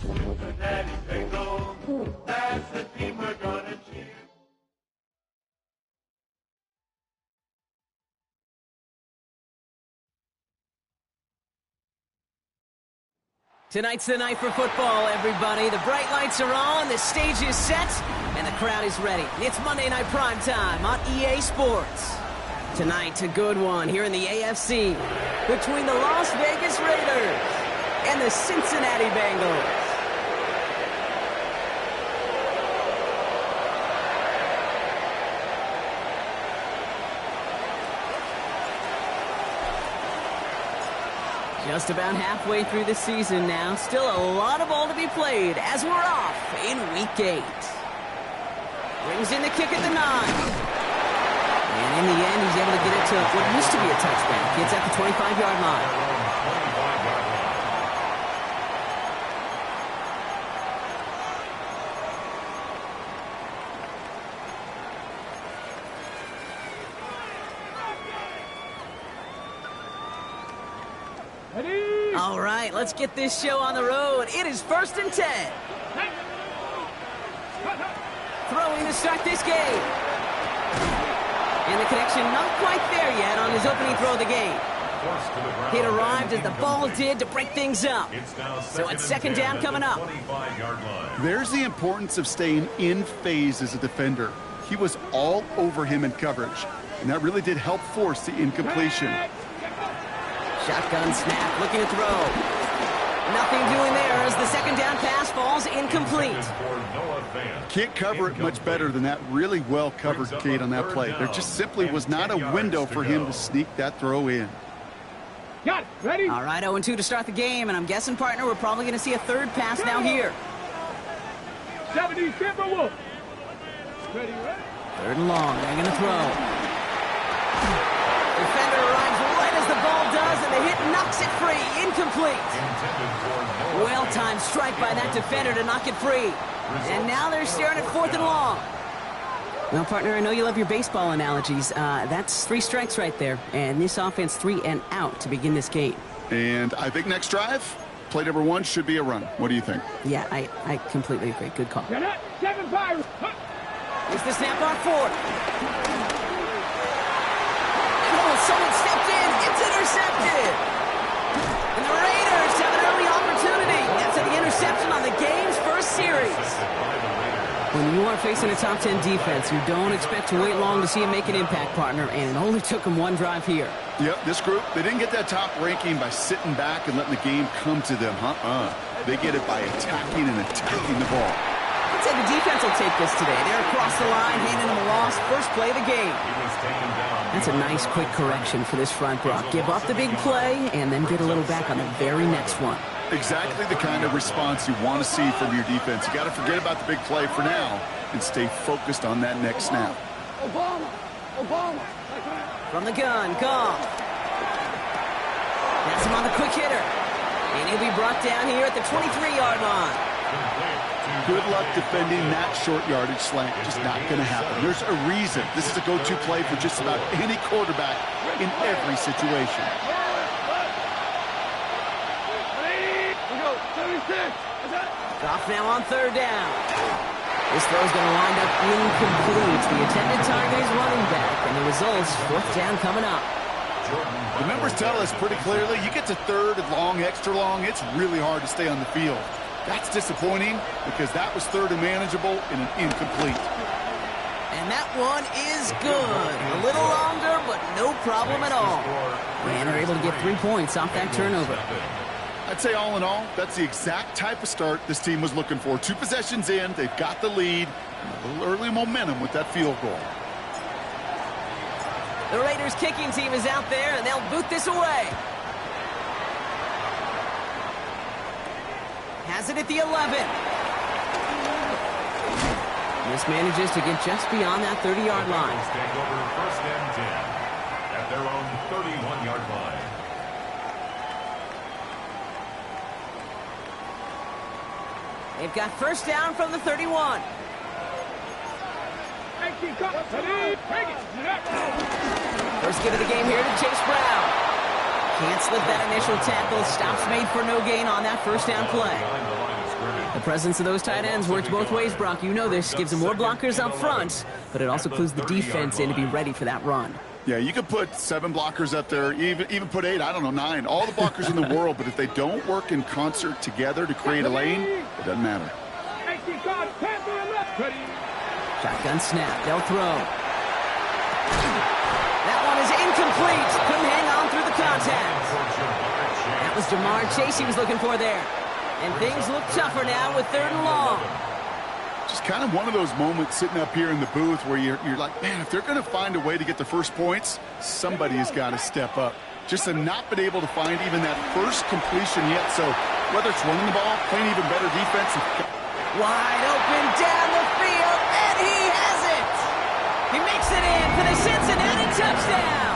Cincinnati Bengals, that's the team we're gonna cheer. Tonight's the night for football, everybody. The bright lights are on, the stage is set, and the crowd is ready. It's Monday Night Prime Time on EA Sports. Tonight, a good one here in the AFC between the Las Vegas Raiders and the Cincinnati Bengals. Just about halfway through the season now. Still a lot of ball to be played as we're off in Week 8. Brings in the kick at the 9. And in the end, he's able to get it to what used to be a touchdown. Gets at the 25-yard line. All right, let's get this show on the road. It is 1st and 10. Throwing to start this game. And the connection not quite there yet on his opening throw of the game. It arrived as the ball did to break things up. So it's 2nd down coming up. There's the importance of staying in phase as a defender. He was all over him in coverage, and that really did help force the incompletion. Shotgun snap, looking to throw. Nothing doing there as the 2nd down pass falls incomplete. Can't cover it much better than that really well-covered gate on that play. There just simply was not a window for him to sneak that throw in. Got it. Ready? All right, 0-2 to start the game, and I'm guessing, partner, we're probably going to see a 3rd pass now here. 70, Timberwolf. Ready, ready? 3rd and long, they're going to throw. Defender arrives right as the ball does, and the hit knocks it free. Incomplete. Well-timed strike by that defender to knock it free. And now they're staring at 4th and long. Well, partner, I know you love your baseball analogies. That's 3 strikes right there. And this offense 3 and out to begin this game. And I think next drive, play number 1 should be a run. What do you think? Yeah, I completely agree. Good call. 7-5. Here's the snap on 4th. Someone stepped in. It's intercepted. And the Raiders have an early opportunity. That's the interception on the game's first series. When you are facing a top 10 defense, you don't expect to wait long to see him make an impact, partner, and it only took him 1 drive here. Yep, this group, they didn't get that top ranking by sitting back and letting the game come to them. They get it by attacking and attacking the ball. I'd say the defense will take this today. They're across the line, handing them a loss. First play of the game. That's a nice quick correction for this front, Brock. Give up the big play and then get a little back on the very next one. Exactly the kind of response you want to see from your defense. You got to forget about the big play for now and stay focused on that next snap. Obama. From the gun, Goff. That's him on the quick hitter. And he'll be brought down here at the 23-yard line. Good luck defending that short yardage slant. Just not going to happen. There's a reason. This is a go-to play for just about any quarterback in every situation. Goff now on 3rd down. This throw's going to wind up incomplete. The intended target is running back, and the results, 4th down coming up. The numbers tell us pretty clearly, you get to 3rd and long, extra long, it's really hard to stay on the field. That's disappointing because that was 3rd and manageable and an incomplete. And that one is good. A little longer, but no problem at all. And they're able to get 3 points off that turnover. I'd say all in all, that's the exact type of start this team was looking for. 2 possessions in, they've got the lead, and a little early momentum with that field goal. The Raiders kicking team is out there, and they'll boot this away. Has it at the 11. Mismanages to get just beyond that 30-yard line. Take over first and 10 at their own 31-yard line. They've got first down from the 31. First give of the game here to Chase Brown. Can't slip that initial tackle. Stops made for no gain on that first down play. The presence of those tight ends works both ways, Brock. You know this. Gives them more blockers up front, but it also clues the defense in to be ready for that run. Yeah, you could put 7 blockers up there, even put 8, I don't know, 9. All the blockers in the world, but if they don't work in concert together to create a lane, it doesn't matter. Shotgun snap. They'll throw. That one is incomplete. Couldn't hang on through the contact. That was Jamar Chase he was looking for there. And things look tougher now with 3rd and long. Just kind of one of those moments sitting up here in the booth where you're like, man, if they're going to find a way to get the first points, somebody has got to step up. Just to not been able to find even that first completion yet. So whether it's running the ball, playing even better defense. Wide open down the field, and he has it! He makes it in for the Cincinnati touchdown!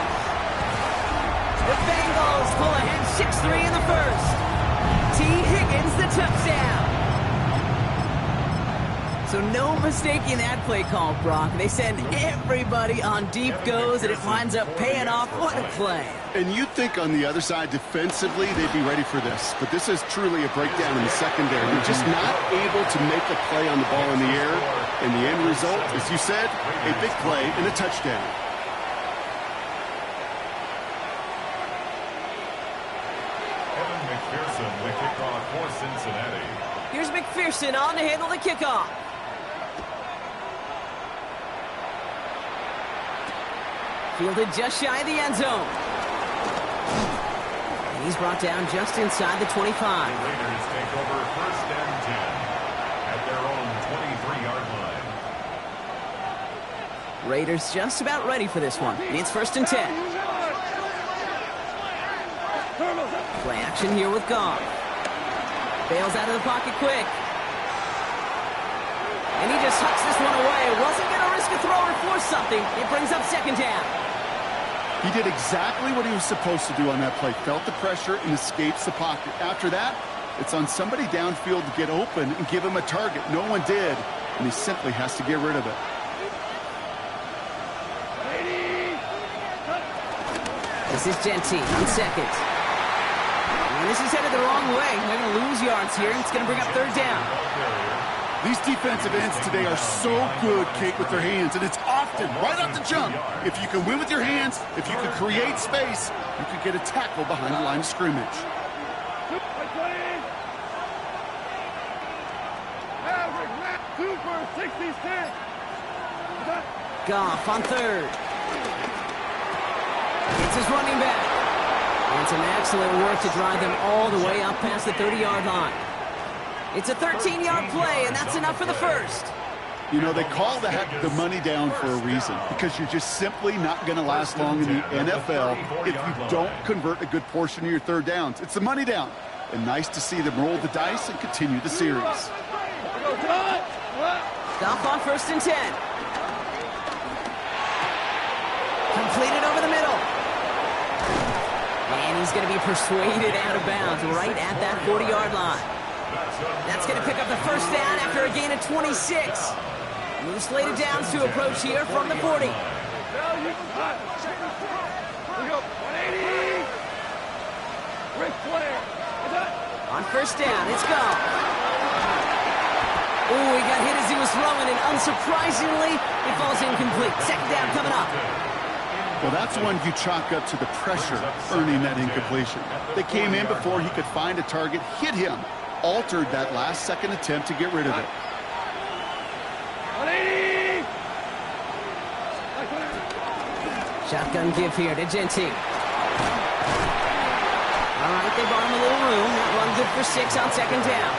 The Bengals pull ahead 6-3 in the first. T. Higgins the touchdown. So no mistaking that play call, Brock. They send everybody on deep goes, and it winds up paying off. What a play. And you'd think on the other side, defensively, they'd be ready for this. But this is truly a breakdown in the secondary. They're just not able to make a play on the ball in the air. And the end result, as you said, a big play and a touchdown. Evan McPherson, the kickoff for Cincinnati. Here's McPherson on to handle the kickoff. Fielded just shy of the end zone. And he's brought down just inside the 25. Raiders take over first and 10 at their own 23-yard line. Raiders just about ready for this one. It's first and 10. Play action here with Goff. Bails out of the pocket quick. And he just hucks this one away. Wasn't going to risk a throw or force something. It brings up second down. He did exactly what he was supposed to do on that play. Felt the pressure and escapes the pocket. After that, it's on somebody downfield to get open and give him a target. No one did, and he simply has to get rid of it. This is Gentine on second. And this is headed the wrong way. They're going to lose yards here, and it's going to bring up third down. These defensive ends today are so good, Kate, with their hands, and it's often right off the jump. If you can win with your hands, if you can create space, you can get a tackle behind the line of scrimmage. Goff on third. It's his running back. And some excellent work to drive them all the way up past the 30-yard line. It's a 13-yard play, and that's enough for the first. You know, they call that the money down for a reason, because you're just simply not going to last long in the NFL if you don't convert a good portion of your third downs. It's the money down. And nice to see them roll the dice and continue the series. Stop on first and 10. Completed over the middle. And he's going to be persuaded out of bounds right at that 40-yard line. That's going to pick up the first down after a gain of 26. New slated downs to approach here from the 40. On first down, it's gone. Ooh, he got hit as he was throwing, and unsurprisingly, it falls incomplete. Second down coming up. Well, that's one you chalk up to the pressure earning that incompletion. They came in before he could find a target, hit him, altered that last-second attempt to get rid of it. Shotgun give here to Gentine. All right, they bought him a little room. That run good for 6 on second down.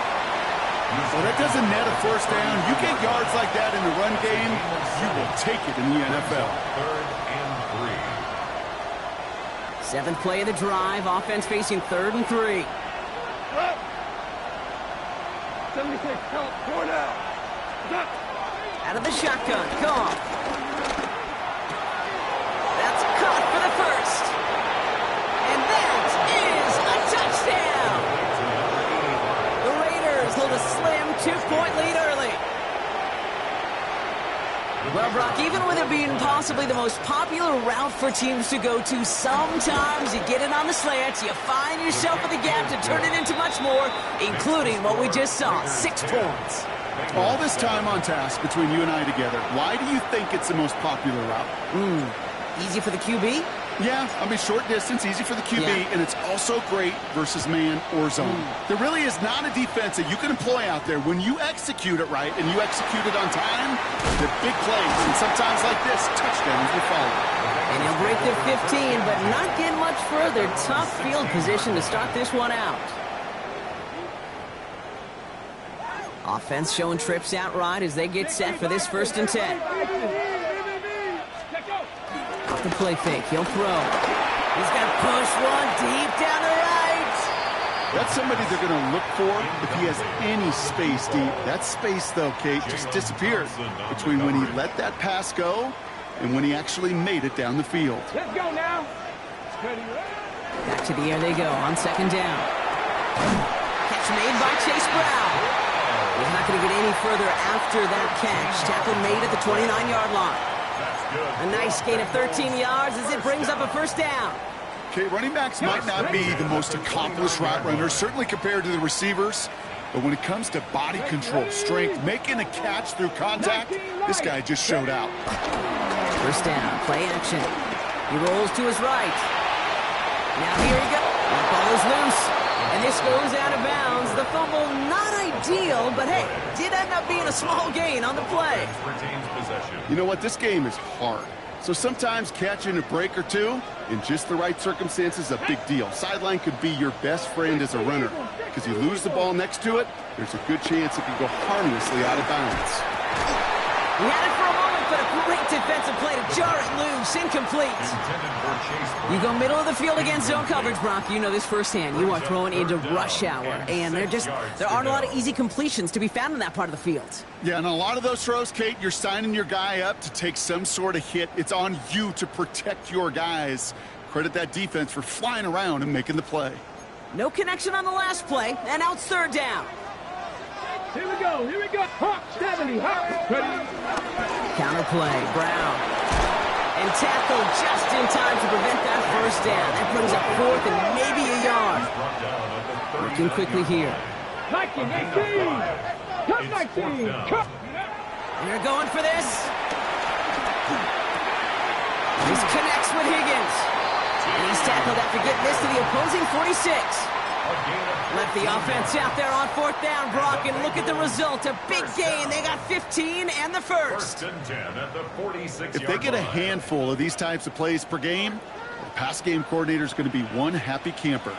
Well, that doesn't net a first down. You get yards like that in the run game, you will take it in the NFL. Third and 3. Seventh play of the drive. Offense facing 3rd and 3. 76, help, 4 now. Stop. Out of the shotgun. Gone. That's caught for the first. And that is a touchdown. The Raiders hold a slim 2-point lead early. Well, Brock, even with it being possibly the most popular route for teams to go to, sometimes you get it on the slants, you find yourself in the gap to turn it into much more, including what we just saw, 6 points. All this time on task between you and I together, why do you think it's the most popular route? Easy for the QB? Yeah, I mean, short distance, easy for the QB, Yeah. and it's also great versus man or zone. There really is not a defense that you can employ out there. When you execute it right and you execute it on time, the big plays, and sometimes like this, touchdowns will follow. And he'll break the 15, but not get much further. Tough field position to start this one out. Offense showing trips out right as they get set for this 1st and 10. Off the play fake, he'll throw. He's got to push one deep down the right. That's somebody they're going to look for if he has any space deep. That space, though, Kate, just disappeared between when he let that pass go and when he actually made it down the field. Let's go now. Ready, Back to the air they go on 2nd down. Catch made by Chase Brown. He's not going to get any further after that catch. Tackle made at the 29-yard line. A nice gain of 13 yards as it brings up a 1st down. Okay, running backs might not be the most accomplished route runners, certainly compared to the receivers. But when it comes to body control, strength, making a catch through contact, this guy just showed out. 1st down, play action. He rolls to his right. Now here he goes. That ball is loose. And this goes out of bounds. The fumble, not ideal, but hey, did end up being a small gain on the play. You know what? This game is hard. So sometimes catching a break or two in just the right circumstances is a big deal. Sideline could be your best friend as a runner because you lose the ball next to it, there's a good chance it could go harmlessly out of bounds. He had it for a moment, but a great defensive play to jar it loose. Incomplete. You go middle of the field against zone coverage, Brock. You know this firsthand. You are throwing into rush hour, and there aren't a lot of easy completions to be found in that part of the field. Yeah, and a lot of those throws, Kate, you're signing your guy up to take some sort of hit. It's on you to protect your guys. Credit that defense for flying around and making the play. No connection on the last play, and now it's 3rd down. Here we go, here we go. Hop, 70, hop. Ready. Counterplay, Brown. And tackle just in time to prevent that 1st down. That brings up 4th and maybe a yard. Working quickly here. 19, 18. Cut 19. Cut. They're going for this. This connects with Higgins. And he's tackled after getting this to the opposing 46. Left the offense out there on 4th down, Brock, and look at the result. A big gain. They got 15 and the 1st. If they get a handful of these types of plays per game, the pass game coordinator is going to be one happy camper.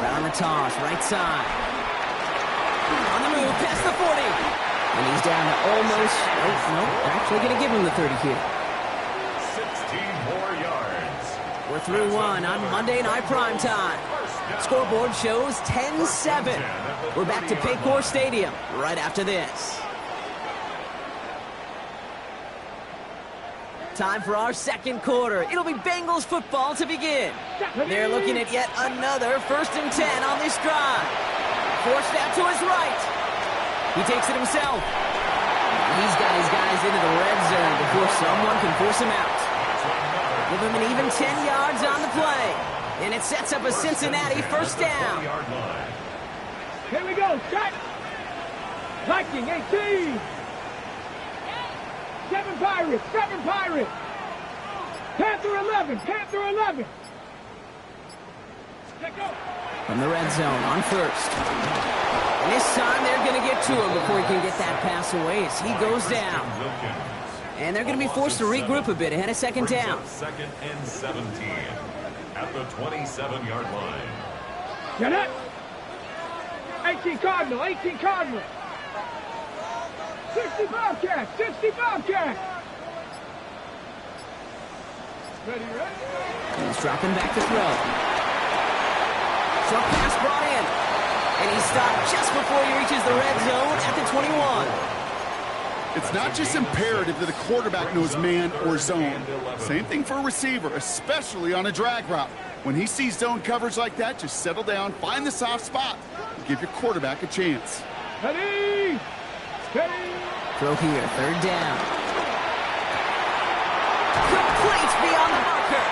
Around the toss, right side. On the move, past the 40. And he's down to almost, no, actually going to give him the 30 here. 16 more yards. We're through one on Monday Night Primetime. Scoreboard shows 10-7. We're back to Paycor Stadium right after this. Time for our 2nd quarter. It'll be Bengals football to begin. They're looking at yet another 1st and 10 on this drive. Forced out to his right. He takes it himself. He's got his guys into the red zone before someone can force him out. Give him an even 10 yards on the play. And it sets up a Cincinnati 1st down. Here we go, shot. Viking, 18. 7 Pirates, 7 Pirates. Panther 11, Panther 11. Let go. From the red zone on 1st. And this time they're going to get to him before he can get that pass away as he goes down. And they're going to be forced to regroup a bit ahead of 2nd down. 2nd and 17 at the 27-yard line. Get it. 18 Cardinal, 18 Cardinal. 60 Bobcats, 60 Bobcats. Ready, ready? He's dropping back to throw. Short pass brought in. And he's stopped just before he reaches the red zone at the 21. It's not just imperative that a quarterback knows man or zone. Same thing for a receiver, especially on a drag route. When he sees zone coverage like that, just settle down, find the soft spot, and give your quarterback a chance. Steady! Steady! Throw here, third down. Complete beyond the marker.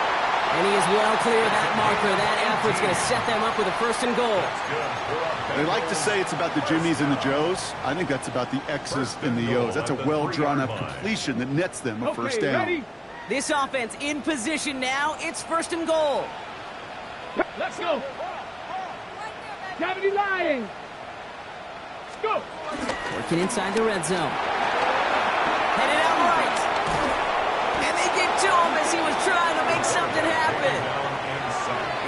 And he is well clear of that marker. That effort's going to set them up with a first and goal. They like to say it's about the Jimmies and the Joes. I think that's about the X's and the O's. That's a well-drawn-up completion that nets them a first down. Ready? This offense in position now. It's first and goal. Let's go. Gravity lying. Let's go. Working inside the red zone. Headed out right. And they get to him as he was trying to make something happen.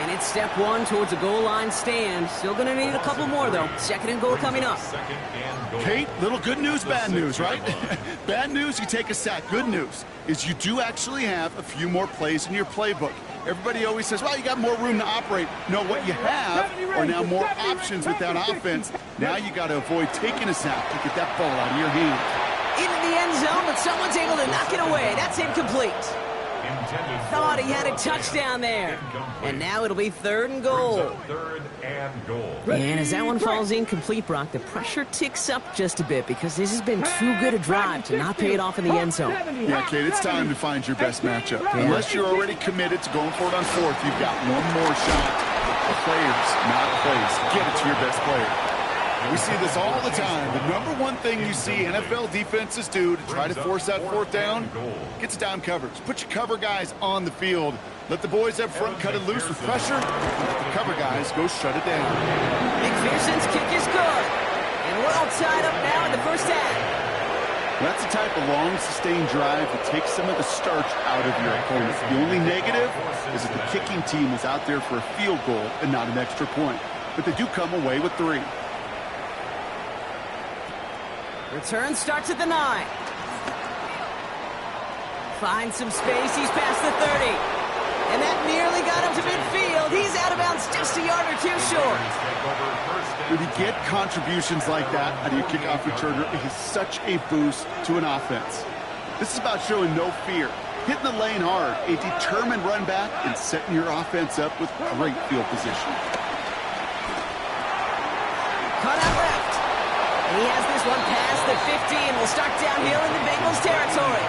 And it's step one towards a goal line stand. Still going to need a couple more, though. Second and goal coming up. Kate, little good news, bad news, right? Bad news, you take a sack. Good news is you do actually have a few more plays in your playbook. Everybody always says, well, you got more room to operate. No, what you have are now more options with that offense. Now you got to avoid taking a sack to get that ball out of your hand. Into the end zone, but someone's able to knock it away. That's incomplete. Thought he had a touchdown there. And now it'll be third and goal. And as that one falls incomplete, Brock, the pressure ticks up just a bit because this has been too good a drive to not pay it off in the end zone. Yeah, Kate, it's time to find your best matchup. Unless you're already committed to going for it on fourth, you've got one more shot. The players, not plays. Get it to your best player. We see this all the time. The number one thing you see NFL defenses do to try to force that fourth down, get to down coverage. Put your cover guys on the field. Let the boys up front cut it loose with pressure. Let the cover guys go shut it down. McPherson's kick is good. And we're all tied up now in the first half. That's the type of long, sustained drive that takes some of the starch out of your opponent. The only negative is that the kicking team is out there for a field goal and not an extra point. But they do come away with 3. Return starts at the 9. Finds some space. He's past the 30. And that nearly got him to midfield. He's out of bounds just a yard or two short. When you get contributions like that out of your kickoff returner, it is such a boost to an offense. This is about showing no fear, hitting the lane hard, a determined run back, and setting your offense up with great field position. Cut out left. He has this one past the 50 and will start downhill in the Bengals territory.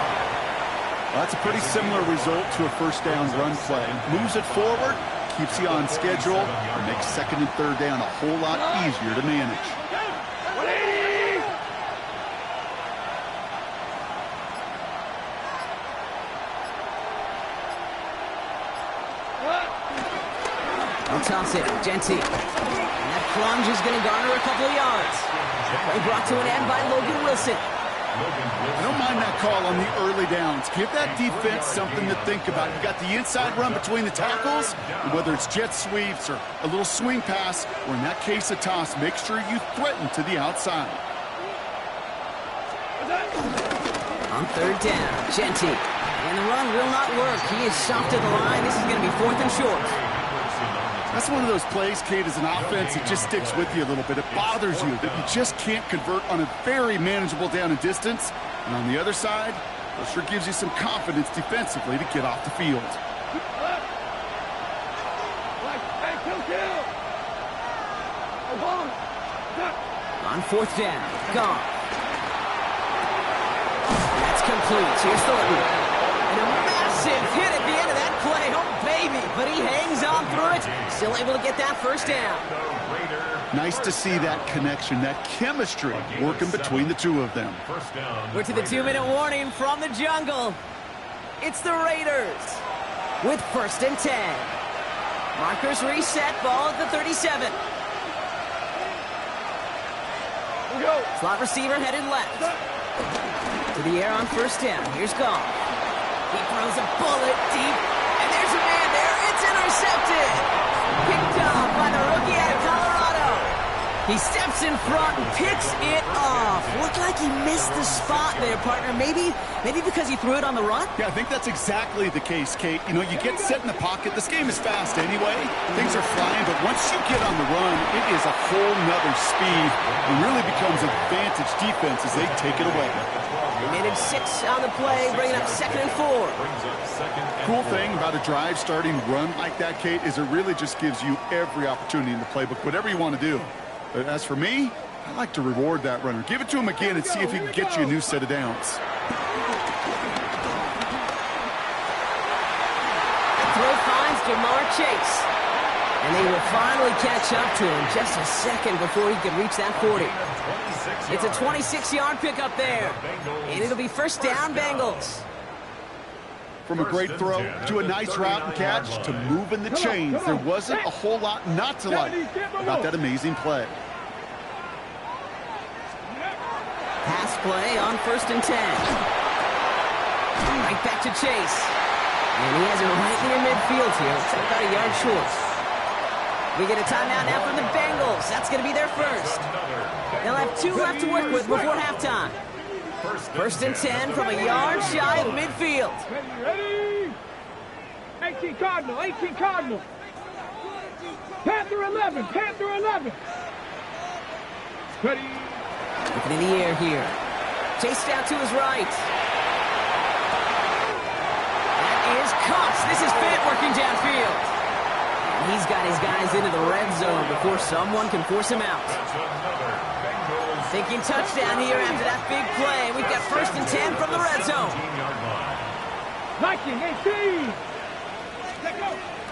Well, that's a pretty similar result to a first down run play. Moves it forward, keeps you on schedule, and makes second and third down a whole lot easier to manage. I'll toss it. Genty. And that plunge is going to garner a couple of yards. Play brought to an end by Logan Wilson. I don't mind that call on the early downs. Give that defense something to think about. You got the inside run between the tackles, and whether it's jet sweeps or a little swing pass, or in that case a toss, make sure you threaten to the outside. On third down, Genty. And the run will not work. He is soft to the line. This is going to be fourth and short. That's one of those plays, Kate, as an offense, it just sticks with you a little bit. It bothers you that you just can't convert on a very manageable down and distance. And on the other side, it sure gives you some confidence defensively to get off the field. On fourth down, gone. That's complete. Here's Thornton. And a massive hit at the end of that play. Oh, baby. But he hangs on through it. Still able to get that first down. Nice to see that connection, that chemistry working between the two of them. We're to the 2-minute warning from the jungle. It's the Raiders with first and 10. Markers reset, ball at the 37. Slot receiver headed left. To the air on first down. Here's Goff. He throws a bullet deep, and there's a man there. It's intercepted. Picked up by the rookie out of Colorado. He He steps in front and picks it off. Looked like he missed the spot there, partner. Maybe because he threw it on the run? Yeah, I think that's exactly the case, Kate. You know, you get set in the pocket. This game is fast anyway. Things are flying, but once you get on the run, it is a whole nother speed. It really becomes advantage defense as they take it away. They managed 6 on the play, bringing up 2nd and 4. Cool thing about a drive starting run like that, Kate, is it really just gives you every opportunity in the playbook, whatever you want to do. But as for me, I like to reward that runner. Give it to him again and see if he can get you a new set of downs. Throw finds Jamar Chase. And they will finally catch up to him just a second before he could reach that 40. It's a 26-yard pickup there. And it'll be first down, Bengals. From a great throw to a nice route and catch to moving the chains, there wasn't a whole lot not to like about that amazing play. Pass play on 1st and 10. Right back to Chase. And he has it right near midfield here. It's about a yard short. We get a timeout now from the Bengals. That's going to be their first. They'll have 2 left to work with before halftime. 1st and 10 from a yard shy of midfield. Ready? 18 Cardinal, 18 Cardinal. Panther 11, Panther 11. Ready? Looking in the air here. Chased out to his right. That is caught. This is Fant working downfield. And he's got his guys into the red zone before someone can force him out. Thinking touchdown here after that big play. We've got 1st and 10 from the red zone. Viking 18.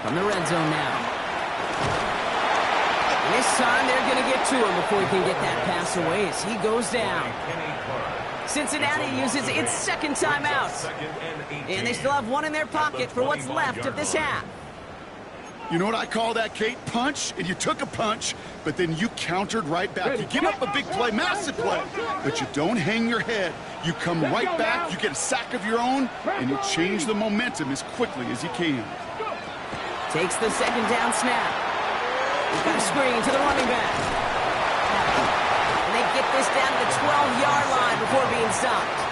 From the red zone now. And this time they're going to get to him before he can get that pass away as he goes down. Cincinnati uses its 2nd timeout. And they still have 1 in their pocket for what's left of this half. You know what I call that, Kate? Punch, and you took a punch, but then you countered right back. You give up a big play, massive play, but you don't hang your head. You come right back, you get a sack of your own, and you change the momentum as quickly as you can. Takes the 2nd down snap. He's got a screen to the running back. And they get this down to the 12-yard line before being stopped.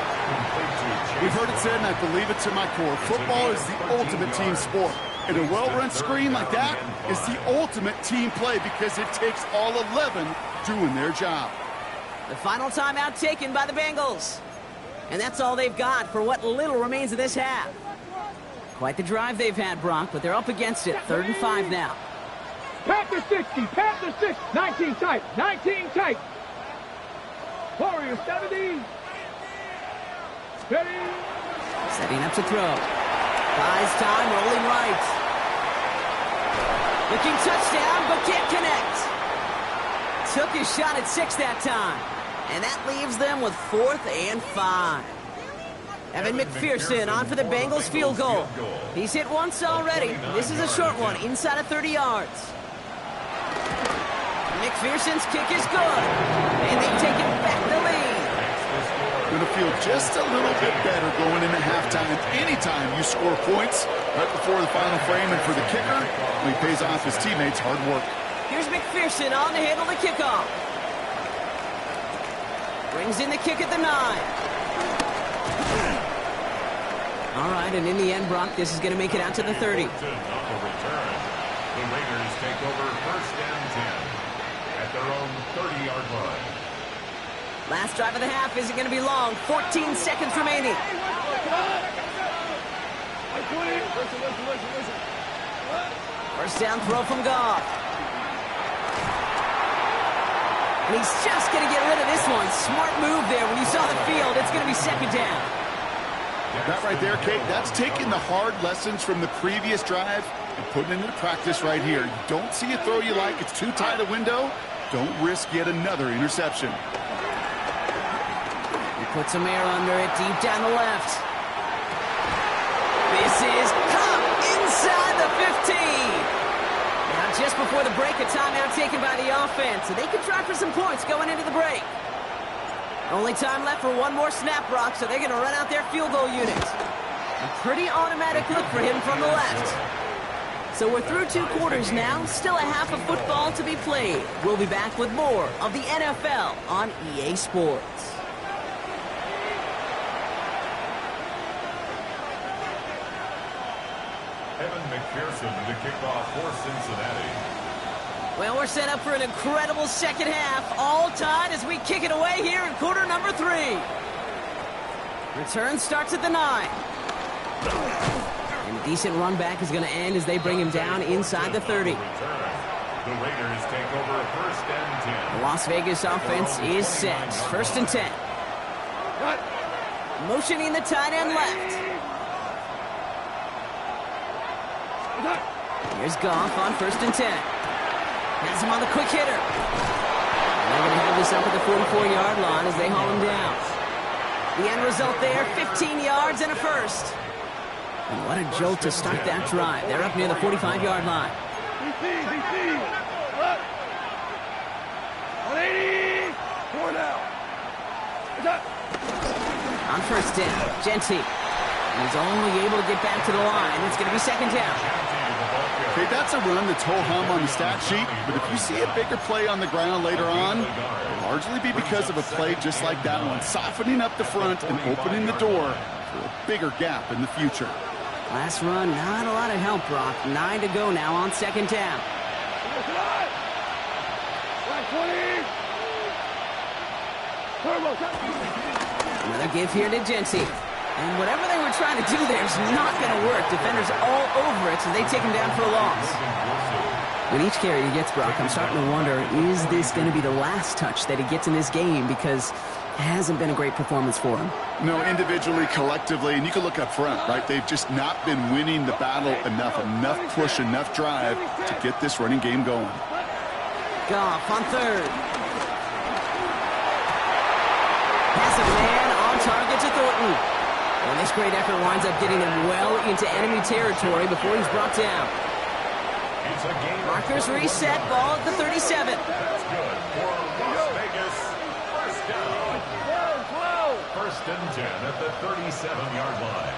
We've heard it said, and I believe it to my core, football is the ultimate team sport. And a well-run screen like that is the ultimate team play because it takes all 11 doing their job. The final timeout taken by the Bengals. And that's all they've got for what little remains of this half. Quite the drive they've had, Brock, but they're up against it. 3rd and 5 now. Panther 60, Panther 60. 19 tight, 19 tight. Warriors 70. Ready? Setting up to throw. Buys time, rolling right. Looking touchdown, but can't connect. Took his shot at 6 that time. And that leaves them with 4th and 5. Evan McPherson on for the Bengals field goal. He's hit once already. This is a short one, inside of 30 yards. McPherson's kick is good. And they've taken back the lead. Going to feel just a little bit better going into halftime. Anytime you score points right before the final frame, and for the kicker, he pays off his teammates' hard work. Here's McPherson on to handle the kickoff. Brings in the kick at the 9. All right, and in the end, Brock, this is going to make it out to the 30. The Raiders take over 1st and 10 at their own 30-yard line. Last drive of the half isn't going to be long. 14 seconds remaining. First down throw from Goff. And he's just going to get rid of this one. Smart move there. When you saw the field, it's going to be 2nd down. That right there, Kate, that's taking the hard lessons from the previous drive and putting it into practice right here. You don't see a throw you like, it's too tight a window, don't risk yet another interception. He puts some air under it, deep down the left. This is caught inside the 15. Now just before the break, a timeout taken by the offense, so they could try for some points going into the break. Only time left for one more snap, Brock, so they're going to run out their field goal unit. A pretty automatic look for him from the left. So we're through 2 quarters now, still a half of football to be played. We'll be back with more of the NFL on EA Sports. Evan McPherson to kick off for Cincinnati. Well, we're set up for an incredible second half, all tied as we kick it away here in quarter number 3. Return starts at the 9. And a decent run back is going to end as they bring him down inside the 30. The Raiders take over first and 10. The Las Vegas offense is set. First and 10. Motioning the tight end left. Here's Goff on first and 10. Has him on the quick hitter. And they're going to have this up at the 44-yard line as they haul him down. The end result there, 15 yards and a first. And what a jolt to start that drive. They're up near the 45-yard line. 180. 4 down. On first down, Genty. And he's only able to get back to the line. It's going to be second down. Okay, that's a run that's ho-hum on the stat sheet, but if you see a bigger play on the ground later on, it'll largely be because of a play just like that one, softening up the front and opening the door for a bigger gap in the future. Last run, not a lot of help, Brock. 9 to go now on second down. Another give here to Genty. And whatever they were trying to do there is not going to work. Defenders all over it, so they take him down for a loss. With each carry he gets, Brock, I'm starting to wonder, is this going to be the last touch that he gets in this game? Because it hasn't been a great performance for him. No, individually, collectively, and you can look up front, right? They've just not been winning the battle enough push, enough drive to get this running game going. Goff on third. Pass a man on target to Thornton. And this great effort winds up getting him well into enemy territory before he's brought down. Markers reset, ball at the 37. That's good for Las Vegas. First down. First and 10 at the 37-yard line.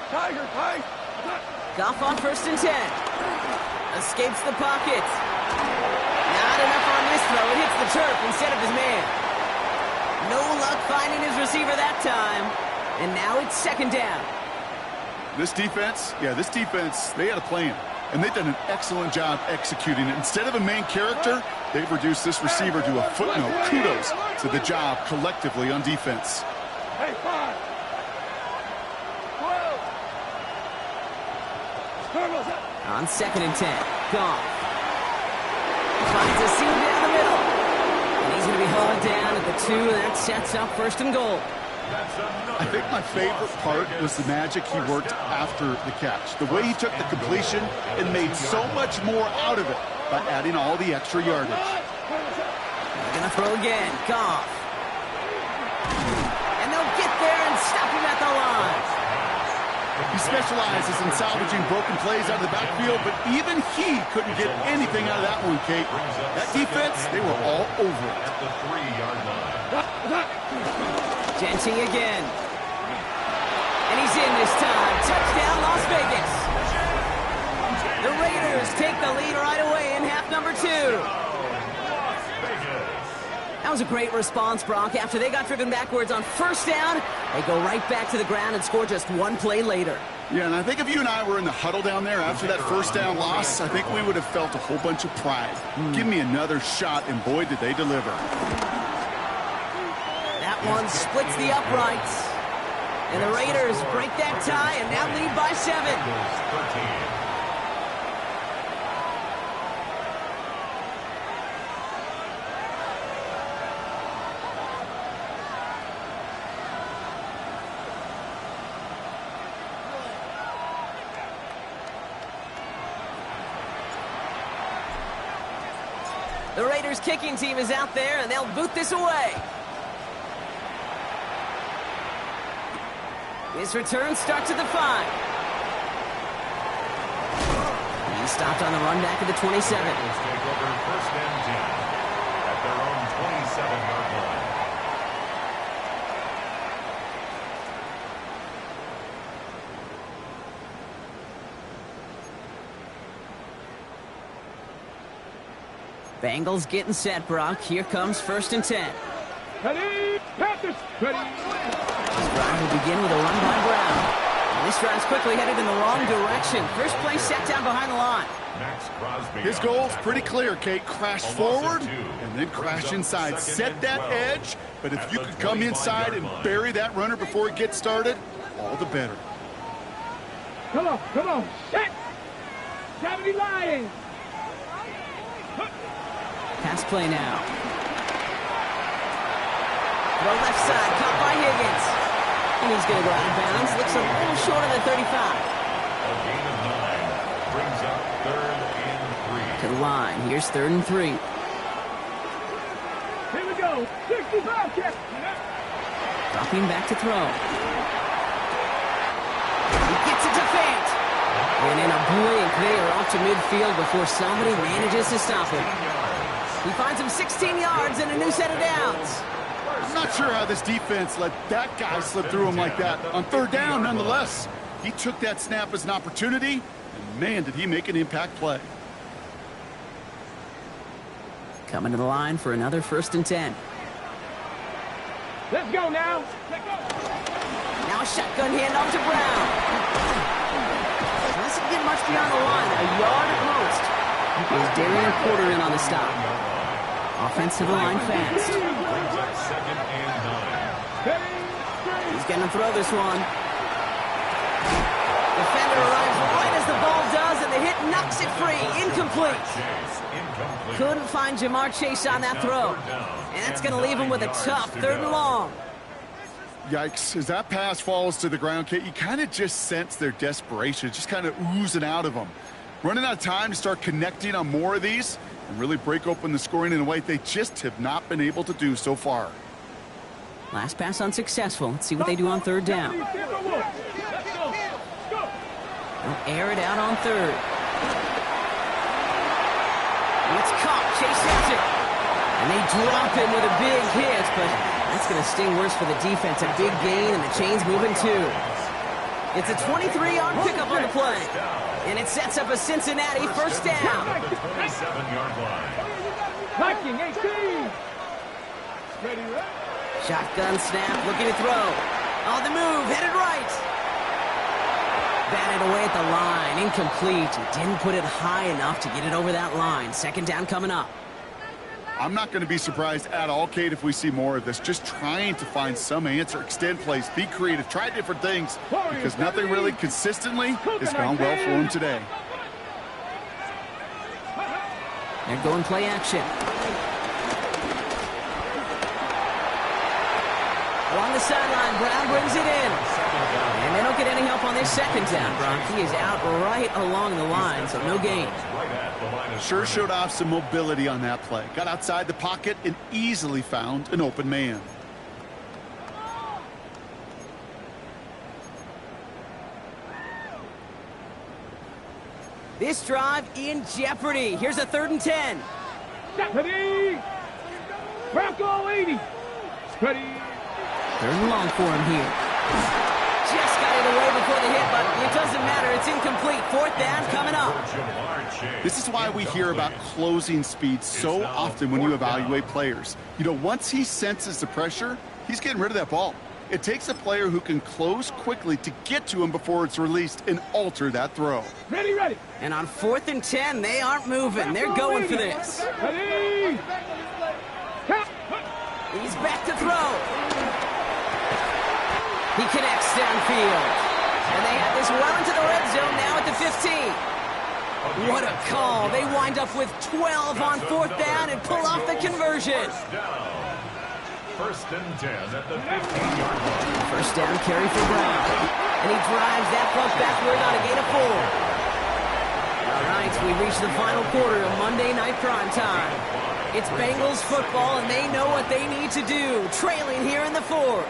Tiger. Goff on first and 10. Escapes the pocket. Not enough on this throw. It hits the turf instead of his man. No luck finding his receiver that time. And now it's second down. This defense, they had a plan. And they've done an excellent job executing it. Instead of a main character, they've reduced this receiver to a footnote. Kudos to the job collectively on defense. Hey, 5. 12. On second and 10. Goff. Finds a seam down the middle. And he's going to be hauled down at the 2, and that sets up first and goal. I think my favorite part was the magic he worked after the catch. The way he took the completion and made so much more out of it by adding all the extra yardage. They're going to throw again. Goff. And they'll get there and stop him at the line. He specializes in salvaging broken plays out of the backfield, but even he couldn't get anything out of that one, Kate. That defense, they were all over it. At the 3-yard line. Genty again. And he's in this time. Touchdown, Las Vegas. The Raiders take the lead right away in half number 2. That was a great response, Brock. After they got driven backwards on first down, they go right back to the ground and score just one play later. Yeah, and I think if you and I were in the huddle down there after that first down loss, I think we would have felt a whole bunch of pride. Give me another shot, and boy, did they deliver. That one splits the uprights. And the Raiders break that tie and now lead by 7. The Raiders kicking team is out there, and they'll boot this away. His return starts at the 5. He stopped on the run back at the 27. Take over first and 10 at their own 27-yard line. Bengals getting set, Brock. Here comes 1st and 10. Ready, Panthers, ready. This drive will begin with a run by Brown. And this drive's quickly headed in the wrong direction. First play set down behind the line. His goal's pretty clear, Kate. Crash forward and then crash inside. Set that edge, but if you could come inside and bury that runner before it gets started, all the better. Come on, set. 70 Lions. Pass play now. Throw left side, caught by Higgins. And he's going to go out of bounds. Looks a little short of the 35. A gain of 9 brings up 3rd and 3. To the line. Here's 3rd and 3. Here we go. 65 catch. Dropping back to throw. He gets it to Fant. And in a blink, they are off to midfield before somebody manages to stop him. He finds him 16 yards and a new set of downs. I'm not sure how this defense let that guy slip through him like that. On 3rd down, nonetheless, he took that snap as an opportunity, and man, did he make an impact play. Coming to the line for another 1st and 10. Let's go now. Now a shotgun handoff to Brown. Doesn't get much beyond the line, a yard at most. Is Darian Porter in on the stop. Offensive line fast. Brings up 2nd and 9. He's going to throw this one. Defender arrives right as the ball does, and the hit knocks it free. Incomplete. Chase, incomplete. Couldn't find Jamar Chase on that throw. And that's going to leave him with a tough 3rd and long. Yikes. As that pass falls to the ground, Kate, you kind of just sense their desperation, just kind of oozing out of them. Running out of time to start connecting on more of these and really break open the scoring in a way they just have not been able to do so far. Last pass unsuccessful. Let's see what they do on 3rd down. They'll air it out on 3rd. It's caught. Chase has it. And they drop him with a big hit, but that's going to sting worse for the defense. A big gain, and the chain's moving too. It's a 23-yard pickup on the play. And it sets up a Cincinnati 1st down. The 27-yard line. Viking 18. Ready, right? Shotgun snap, looking to throw. On the move, headed right. Batted away at the line, incomplete. He didn't put it high enough to get it over that line. 2nd down coming up. I'm not going to be surprised at all, Kate, if we see more of this. Just trying to find some answer, extend plays, be creative, try different things, because nothing really consistently has gone well for him today. They're going play action. Along the sideline, Brown brings it in. And they don't get any help on this 2nd down, Brock. He is out right along the line, so no gain. Sure showed off some mobility on that play. Got outside the pocket and easily found an open man. This drive in jeopardy. Here's a 3rd and 10. Ready. Bronco 80. Ready. 3rd and long for him here. Just got it away before the hit, but it doesn't matter. It's incomplete. 4th down coming up. This is why we hear about closing speed so often when you evaluate players. You know, once he senses the pressure, he's getting rid of that ball. It takes a player who can close quickly to get to him before it's released and alter that throw. Ready, ready. And on 4th and 10, they aren't moving. They're going for this. Ready. He's back to throw. He connects downfield. And they have this well into the red zone now at the 15. What a call. They wind up with 12 on 4th down and pull off the conversion. 1st and 10 at the 15-yard line. 1st down carry for Brown. And he drives that puck backward on a gain of 4. All right, we reach the final quarter of Monday Night Primetime. It's Bengals football, and they know what they need to do, trailing here in the 4th.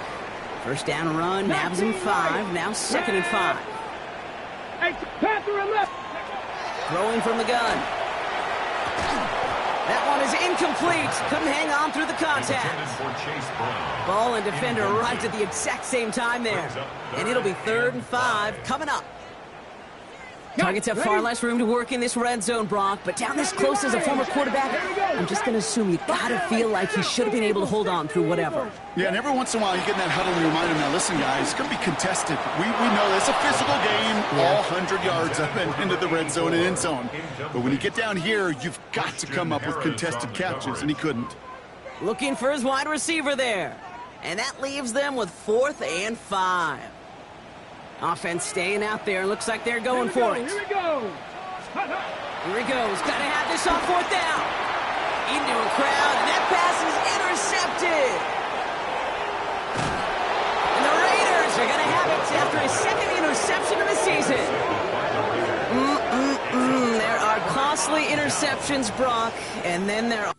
1st down run, nabs him 5, now 2nd and 5. Panther and left. Throwing from the gun. That one is incomplete. Couldn't hang on through the contact. Ball and defender arrived at the exact same time there. And it'll be 3rd and 5 coming up. Targets have far less room to work in this red zone, Brock, but down this close as a former quarterback, I'm just going to assume you got to feel like he should have been able to hold on through whatever. Yeah, and every once in a while you get in that huddle and you remind him, now listen, guys, it's going to be contested. We know it's a physical game, all 100 yards up and into the red zone and end zone. But when you get down here, you've got to come up with contested catches, and he couldn't. Looking for his wide receiver there. And that leaves them with 4th and 5. Offense staying out there. Looks like they're going for it. Here we go. Here he goes. Got to have this on 4th down. Into a crowd, and that pass is intercepted. And the Raiders are going to have it after his 2nd interception of the season. There are costly interceptions, Brock, and then there are...